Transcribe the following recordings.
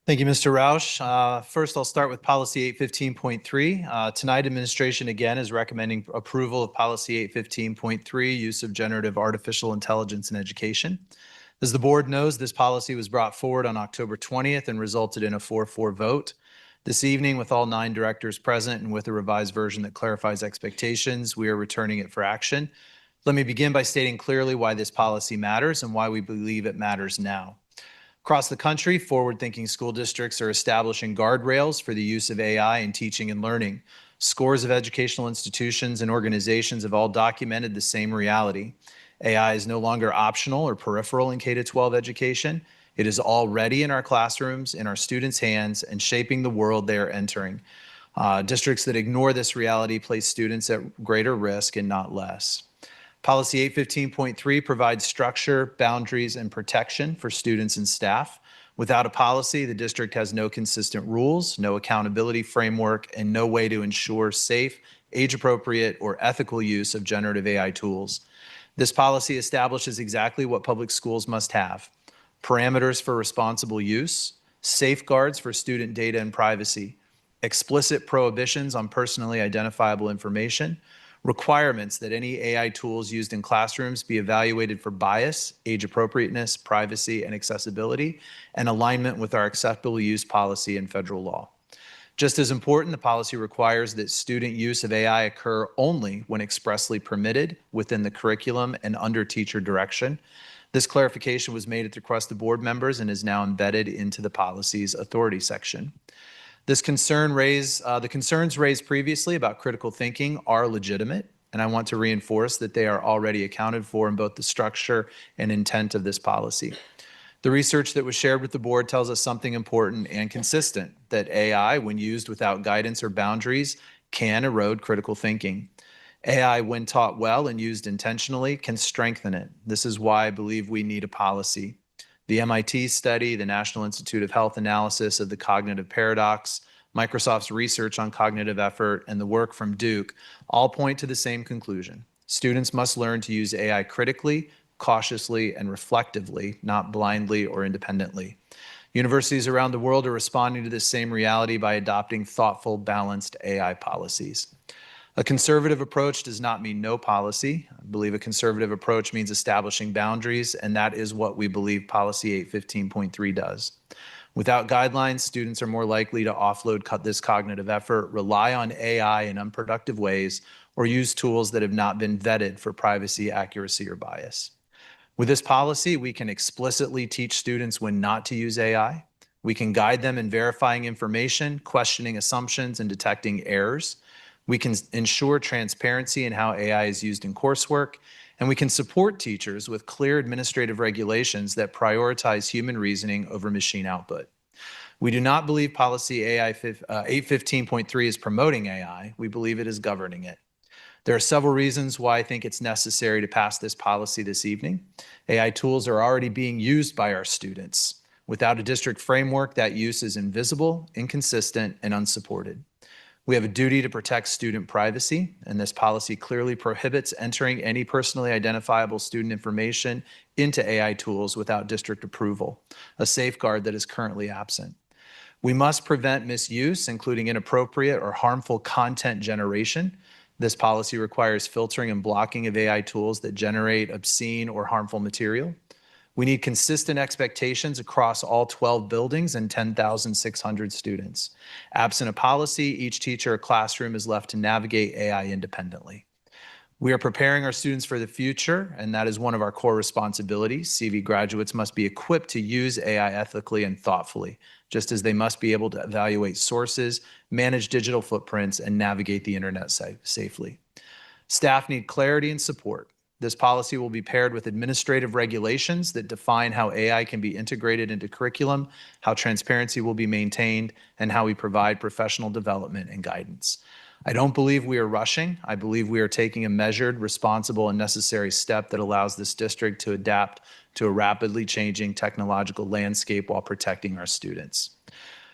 Thank you, Mr. Roush. First, I'll start with Policy 815.3. Tonight, administration again is recommending approval of Policy 815.3, use of generative artificial intelligence in education. As the board knows, this policy was brought forward on October 20th and resulted in a 4-4 vote. This evening, with all 9 directors present and with a revised version that clarifies expectations, we are returning it for action. Let me begin by stating clearly why this policy matters and why we believe it matters now. Across the country, forward-thinking school districts are establishing guardrails for the use of AI in teaching and learning. Scores of educational institutions and organizations have all documented the same reality. AI is no longer optional or peripheral in K-12 education. It is already in our classrooms, in our students' hands, and shaping the world they are entering. Districts that ignore this reality place students at greater risk and not less. Policy 815.3 provides structure, boundaries, and protection for students and staff. Without a policy, the district has no consistent rules, no accountability framework, and no way to ensure safe, age-appropriate, or ethical use of generative AI tools. This policy establishes exactly what public schools must have: parameters for responsible use, safeguards for student data and privacy, explicit prohibitions on personally identifiable information, requirements that any AI tools used in classrooms be evaluated for bias, age appropriateness, privacy, and accessibility, and alignment with our acceptable use policy and federal law. Just as important, the policy requires that student use of AI occur only when expressly permitted within the curriculum and under teacher direction. This clarification was made at the request of board members and is now embedded into the policy's authority section. The concerns raised previously about critical thinking are legitimate, and I want to reinforce that they are already accounted for in both the structure and intent of this policy. The research that was shared with the board tells us something important and consistent, that AI, when used without guidance or boundaries, can erode critical thinking. AI, when taught well and used intentionally, can strengthen it. This is why I believe we need a policy. The MIT study, the National Institute of Health analysis of the cognitive paradox, Microsoft's research on cognitive effort, and the work from Duke all point to the same conclusion. Students must learn to use AI critically, cautiously, and reflectively, not blindly or independently. Universities around the world are responding to this same reality by adopting thoughtful, balanced AI policies. A conservative approach does not mean no policy. I believe a conservative approach means establishing boundaries, and that is what we believe Policy 815.3 does. Without guidelines, students are more likely to offload this cognitive effort, rely on AI in unproductive ways, or use tools that have not been vetted for privacy, accuracy, or bias. With this policy, we can explicitly teach students when not to use AI. We can guide them in verifying information, questioning assumptions, and detecting errors. We can ensure transparency in how AI is used in coursework, and we can support teachers with clear administrative regulations that prioritize human reasoning over machine output. We do not believe Policy 815.3 is promoting AI. We believe it is governing it. There are several reasons why I think it's necessary to pass this policy this evening. AI tools are already being used by our students. Without a district framework, that use is invisible, inconsistent, and unsupported. We have a duty to protect student privacy, and this policy clearly prohibits entering any personally identifiable student information into AI tools without district approval, a safeguard that is currently absent. We must prevent misuse, including inappropriate or harmful content generation. This policy requires filtering and blocking of AI tools that generate obscene or harmful material. We need consistent expectations across all 12 buildings and 10,600 students. Absent a policy, each teacher or classroom is left to navigate AI independently. We are preparing our students for the future, and that is one of our core responsibilities. CV graduates must be equipped to use AI ethically and thoughtfully, just as they must be able to evaluate sources, manage digital footprints, and navigate the internet safely. Staff need clarity and support. This policy will be paired with administrative regulations that define how AI can be integrated into curriculum, how transparency will be maintained, and how we provide professional development and guidance. I don't believe we are rushing. I believe we are taking a measured, responsible, and necessary step that allows this district to adapt to a rapidly changing technological landscape while protecting our students.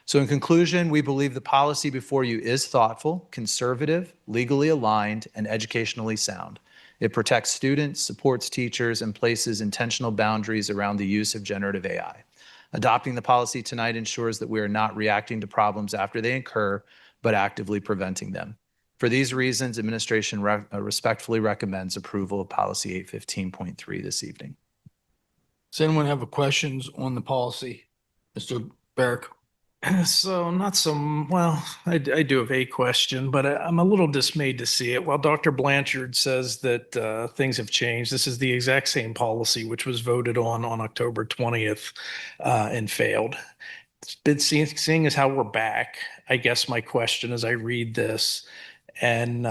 So in conclusion, we believe the policy before you is thoughtful, conservative, legally aligned, and educationally sound. It protects students, supports teachers, and places intentional boundaries around the use of generative AI. Adopting the policy tonight ensures that we are not reacting to problems after they occur, but actively preventing them. For these reasons, administration respectfully recommends approval of policy 815.3 this evening. Does anyone have questions on the policy? Mr. Barrick? So not some, well, I do have a question, but I'm a little dismayed to see it. While Dr. Blanchard says that things have changed, this is the exact same policy which was voted on October 20th and failed. Seeing as how we're back, I guess my question as I read this, and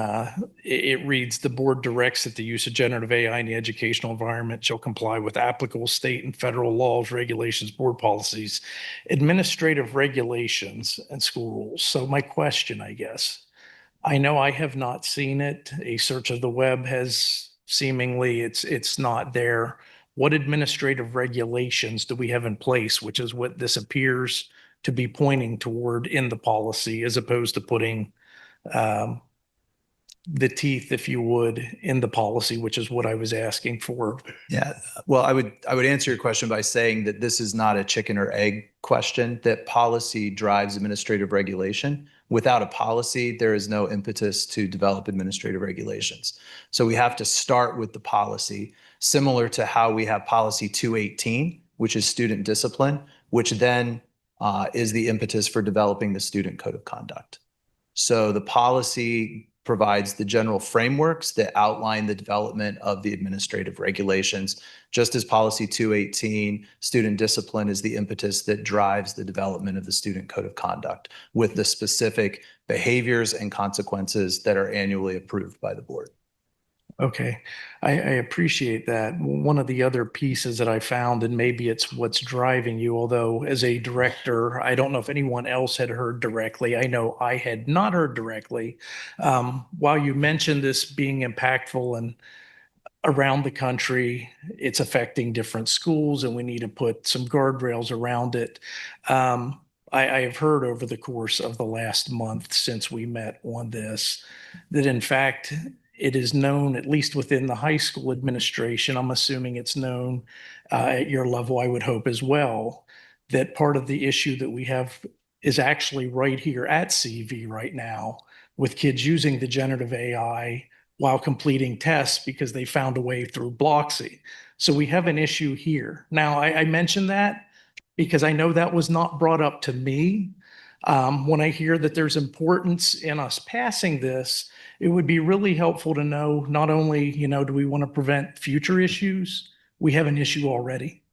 it reads, the board directs that the use of generative AI in the educational environment shall comply with applicable state and federal laws, regulations, board policies, administrative regulations, and school rules. So my question, I guess, I know I have not seen it. A search of the web has seemingly it's not there. What administrative regulations do we have in place, which is what this appears to be pointing toward in the policy, as opposed to putting the teeth, if you would, in the policy, which is what I was asking for. Yeah, well, I would answer your question by saying that this is not a chicken or egg question, that policy drives administrative regulation. Without a policy, there is no impetus to develop administrative regulations. So we have to start with the policy, similar to how we have policy 218, which is student discipline, which then is the impetus for developing the student code of conduct. So the policy provides the general frameworks that outline the development of the administrative regulations, just as policy 218, student discipline, is the impetus that drives the development of the student code of conduct with the specific behaviors and consequences that are annually approved by the board. Okay, I appreciate that. One of the other pieces that I found, and maybe it's what's driving you, although as a director, I don't know if anyone else had heard directly. I know I had not heard directly. While you mentioned this being impactful and around the country, it's affecting different schools, and we need to put some guardrails around it. I have heard over the course of the last month since we met on this, that in fact, it is known, at least within the high school administration, I'm assuming it's known at your level, I would hope as well, that part of the issue that we have is actually right here at CV right now, with kids using the generative AI while completing tests because they found a way through Bloxy. So we have an issue here. Now, I mentioned that because I know that was not brought up to me. When I hear that there's importance in us passing this, it would be really helpful to know not only, do we want to prevent future issues? We have an issue already.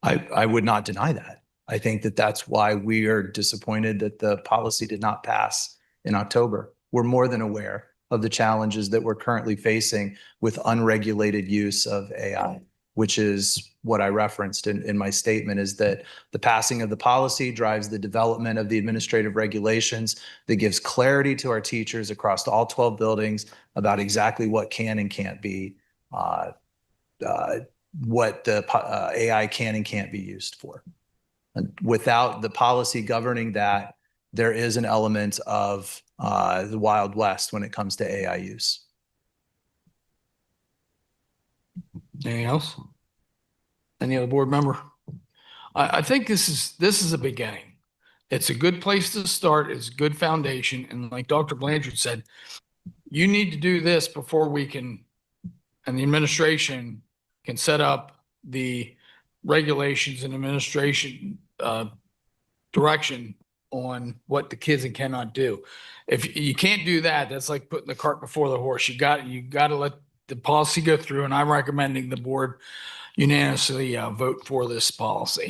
I would not deny that. I think that that's why we are disappointed that the policy did not pass in October. We're more than aware of the challenges that we're currently facing with unregulated use of AI, which is what I referenced in my statement, is that the passing of the policy drives the development of the administrative regulations that gives clarity to our teachers across all 12 buildings about exactly what can and can't be, what the AI can and can't be used for. And without the policy governing that, there is an element of the Wild West when it comes to AI use. Anything else? Any other board member? I think this is a beginning. It's a good place to start. It's a good foundation. And like Dr. Blanchard said, you need to do this before we can, and the administration can set up the regulations and administration direction on what the kids and cannot do. If you can't do that, that's like putting the cart before the horse. You got to let the policy go through, and I'm recommending the board unanimously vote for this policy.